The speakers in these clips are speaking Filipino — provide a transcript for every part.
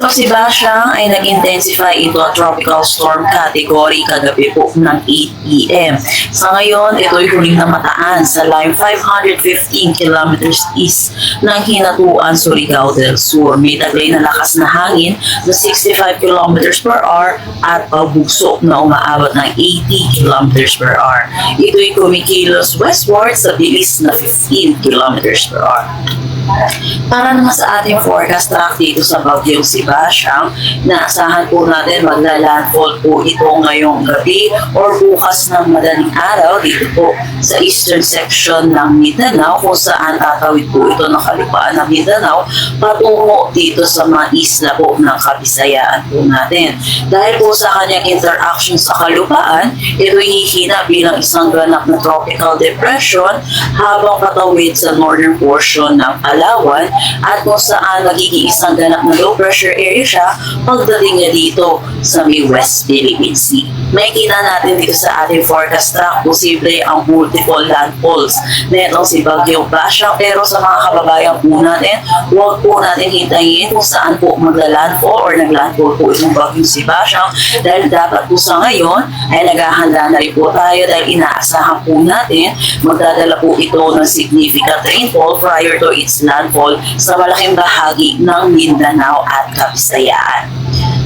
Ito si Basyang ay nag-intensify ito at tropical storm category kagabi po ng 8 p.m. Sa ngayon, ito ay huling namataan sa line 515 kilometers east ng Hinatuan, Surigao del Sur. May taglay na lakas na hangin na 65 kilometers per hour at pagbugso na umaabot ng 80 kilometers per hour. Ito ay kumikilos westward sa bilis na 15 kilometers per hour. Para naman sa ating forecast track dito sa Bagyong si Basyang, naasahan po natin magla-landfall po ito ngayong gabi or bukas ng madaling araw dito po sa eastern section ng Mindanao, kung saan tatawid po ito ng kalupaan ng Mindanao patungo dito sa mga isla po ng Kabisayaan po natin. Dahil po sa kanyang interaction sa kalupaan, ito hihina bilang isang ganap na tropical depression habang patawid sa northern portion ng Palawan, at kung saan magiging isang ganap na low pressure area siya pagdating niya dito sa may West Philippine Sea. Makikita natin dito sa ating forecast track posible ang multiple landfalls na itong si Bagyong Basyang, pero sa mga kababayan po natin, huwag po natin hintayin kung saan po magla-landfall or nag-landfall po itong Bagyong si Basyang, dahil dapat po sa ngayon ay naghahanda na rin po tayo dahil inaasahan po natin magdadala po ito ng significant rainfall prior to its landfall sa malaking bahagi ng Mindanao at Kabisayaan.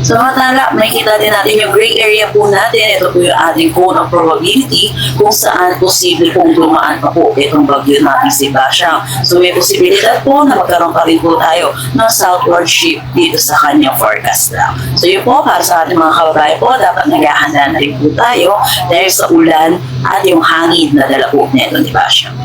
Sa matala, makikita din natin yung gray area po natin. Ito po yung ating cone of probability kung saan posible pong dumaan pa po itong bagyo natin si Basyang. So may posibilidad po na magkaroon pa rin po tayo ng southward shift dito sa kanyang forecast lang. So yun po, para sa ating mga kababayan po, dapat naghahanda na rin po tayo dahil sa ulan at yung hangin na dala po nito ni Basyang.